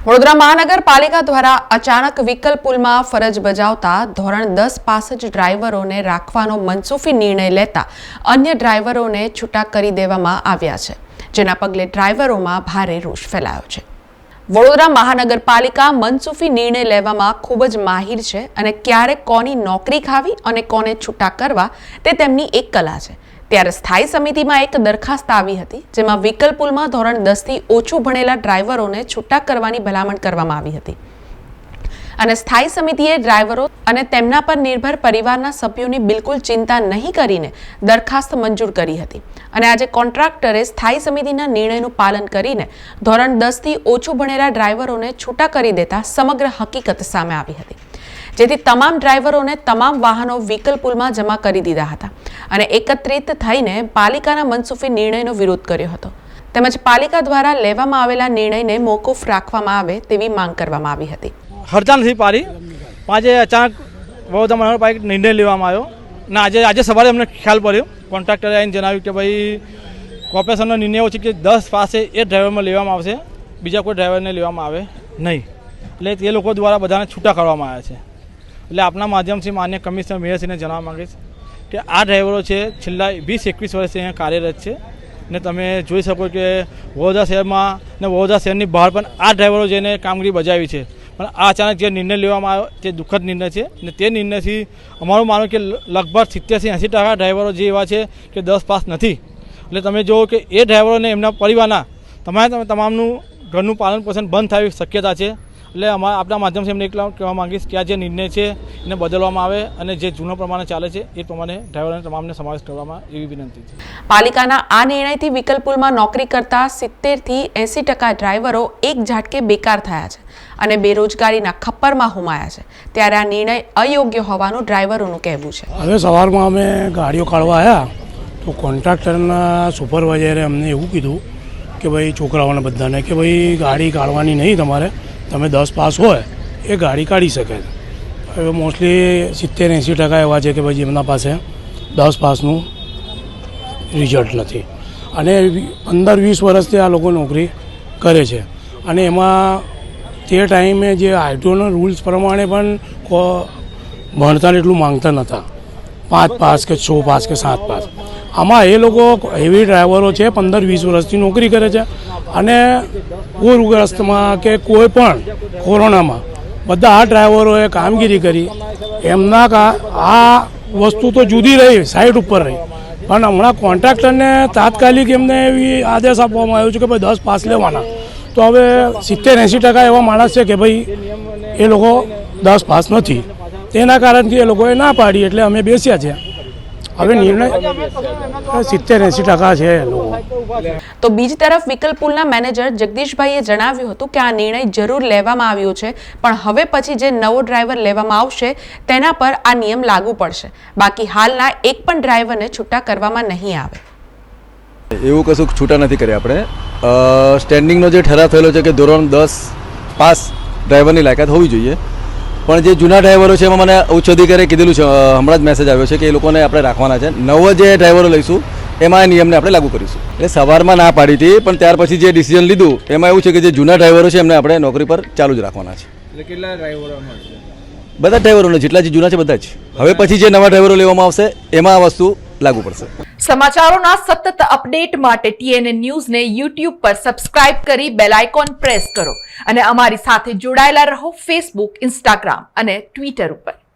વડોદરા મહાનગરપાલિકા દ્વારા અચાનક વ્હીકલ પુલમાં ફરજ બજાવતા ધોરણ 10 પાસ જ ડ્રાઈવરોને રાખવાનો મનસુફી નિર્ણય લેતા અન્ય ડ્રાઈવરોને છૂટા કરી દેવામાં આવ્યા છે, જેના પગલે ડ્રાઈવરોમાં ભારે રોષ ફેલાયો છે। વડોદરા મહાનગરપાલિકા મનસુફી નિર્ણય લેવામાં ખૂબ જ માહિર છે અને ક્યારે કોની નોકરી ખાવી અને કોને છૂટા કરવા તે તેમની એક કલા છે। ત્યારે સ્થાયી સમિતિમાં એક દરખાસ્ત આવી હતી, જેમાં વ્હીકલ પુલમાં ધોરણ 10 થી ઓછું ભણેલા ડ્રાઈવરોને છૂટા કરવાની ભલામણ કરવામાં આવી હતી અને સ્થાયી સમિતિએ ડ્રાઈવરો અને તેમના પર નિર્ભર પરિવારના સભ્યોની બિલકુલ ચિંતા નહીં કરીને દરખાસ્ત મંજૂર કરી હતી અને આજે કોન્ટ્રાક્ટરે સ્થાયી સમિતિના નિર્ણયનું પાલન કરીને ધોરણ 10 થી ઓછું ભણેલા ડ્રાઈવરોને છૂટા કરી દેતા સમગ્ર હકીકત સામે આવી હતી, જેથી તમામ ડ્રાઈવરોને તમામ વાહનો વ્હીકલ પુલમાં જમા કરી દીધા હતા અને એકત્રિત થઈને પાલિકાના મનસુફી નિર્ણયનો વિરોધ કર્યો હતો તેમજ પાલિકા દ્વારા લેવામાં આવેલા નિર્ણયને મોકૂફ રાખવામાં આવે તેવી માંગ કરવામાં આવી હતી। હડતાલ નથી પાડી, આજે અચાનક વડોદરા મહાનગરપાલિકા નિર્ણય લેવામાં આવ્યો ને આજે સવારે અમને ખ્યાલ પડ્યો, કોન્ટ્રાક્ટરે આવીને જણાવ્યું કે ભાઈ કોર્પોરેશનનો નિર્ણય એવો છે કે 10 પાસે એ ડ્રાઈવરમાં લેવામાં આવશે, બીજા કોઈ ડ્રાઈવરને લેવામાં આવે નહીં, એટલે તે લોકો દ્વારા બધાને છૂટા કરવામાં આવ્યા છે। એટલે આપના માધ્યમથી માન્ય કમિશનર મેયરશ્રીને જણાવવા માંગીશ કે આ ડ્રાઈવરો છે છેલ્લા 20-21 વર્ષથી અહીંયા કાર્યરત છે ને તમે જોઈ શકો કે વડોદરા શહેરમાં ને વડોદરા શહેરની બહાર પણ આ ડ્રાઈવરો જઈને કામગીરી બજાવી છે, પણ આ અચાનક જે નિર્ણય લેવામાં આવ્યો તે દુઃખદ નિર્ણય છે ને તે નિર્ણયથી અમારું માનવું કે લગભગ 70-80% ડ્રાઈવરો જે એવા છે કે 10 પાસ નથી, એટલે તમે જુઓ કે એ ડ્રાઈવરોને એમના પરિવારના તમામનું ઘરનું પાલન પોષણ બંધ થવાની શક્યતા છે। એટલે આપણા માધ્યમથી એમને એટલા કહેવા માંગીશ કે આ જે નિર્ણય છે એને બદલવામાં આવે અને જે જૂનો પ્રમાણે ચાલે છે એ પ્રમાણે ડ્રાઈવરોને તમામને સમાવેશ કરવામાં એવી વિનંતી છે। પાલિકાના આ નિર્ણયથી વ્હીકલ પુલમાં નોકરી કરતા 70 થી 80% ડ્રાઈવરો એક ઝાટકે બેકાર થયા છે અને બેરોજગારીના ખપ્પરમાં હુમાયા છે, ત્યારે આ નિર્ણય અયોગ્ય હોવાનું ડ્રાઈવરોનું કહેવું છે। હવે સવારમાં અમે ગાડીઓ કાઢવા આવ્યા તો કોન્ટ્રાક્ટરના સુપરવાઇઝરે અમને એવું કીધું કે ભાઈ છોકરાઓને બધાને કે ભાઈ ગાડી કાઢવાની નહીં, તમારે તમે 10 પાસ હોય એ ગાડી કાઢી શકે। હવે મોસ્ટલી 70-80% એવા છે કે ભાઈ જેમના પાસે 10 પાસનું રિઝલ્ટ નથી અને 15-20 વર્ષથી આ લોકો નોકરી કરે છે અને એમાં તે ટાઈમે જે આઈટીઓના રૂલ્સ પ્રમાણે પણ ભણતર એટલું માંગતા નહોતા, 5 પાસ કે 6 પાસ કે 7 પાસ। આમાં એ લોકો હેવી ડ્રાઈવરો છે 15-20 વર્ષથી નોકરી કરે છે અને પૂરગ્રસ્તમાં કે કોઈ પણ કોરોનામાં બધા આ ડ્રાઈવરોએ કામગીરી કરી, એમના આ વસ્તુ તો જુદી રહી, સાઈડ ઉપર રહી, પણ હમણાં કોન્ટ્રાક્ટરને તાત્કાલિક એમને એવી આદેશ આપવામાં આવ્યો છે કે ભાઈ 10 પાસ લેવાના, તો હવે 70-80% એવા માણસ છે કે ભાઈ એ લોકો 10 પાસ નથી, તેના કારણથી એ લોકોએ ના પાડી એટલે અમે બેસ્યા છે। હવે નિર્ણય 70-80% છે લોકો। તો બીજી તરફ વ્હીકલ પુલના મેનેજર જગદીશભાઈએ જણાવ્યું હતું કે આ નિર્ણય જરૂર લેવામાં આવ્યો છે, પણ હવે પછી જે નવો ડ્રાઈવર લેવામાં આવશે તેના પર આ નિયમ લાગુ પડશે, બાકી હાલના એક પણ ડ્રાઈવરને છૂટા કરવામાં નહીં આવે। એવું કશું છૂટા નથી કર્યા આપણે, સ્ટેન્ડિંગનો જે ઠરાવ થયેલો છે કે ધોરણ 10 પાસ ડ્રાઈવરની લાયકાત હોવી જોઈએ, પણ જે જૂના ડ્રાઈવરો છે એમાં મને ઉચ્ચ અધિકારીએ કીધેલું છે, હમણાં જ મેસેજ આવ્યો છે કે એ લોકોને આપણે રાખવાના છે, નવો જે ડ્રાઈવરો લઈશું એમાં એ નિયમને આપણે લાગુ કરીશું। એટલે સવારમાં ના પાડી હતી, પણ ત્યાર પછી જે ડિસિઝન લીધું એમાં એવું છે કે જે જૂના ડ્રાઈવરો છે એમને આપણે નોકરી પર ચાલુ જ રાખવાના છે। એટલે કેટલા ડ્રાઈવરો મળશે? બધા ડ્રાઈવરોને જેટલા જે જૂના છે બધા જ, હવે પછી જે નવા ડ્રાઈવરો લેવામાં આવશે એમાં આ વસ્તુ લાગુ પડશે। સમાચારોના સતત અપડેટ માટે TNN ન્યૂઝને YouTube પર સબસ્ક્રાઇબ કરી બેલ આઇકોન પ્રેસ કરો અને અમારી સાથે જોડાયેલા રહો Facebook, Instagram અને Twitter ઉપર।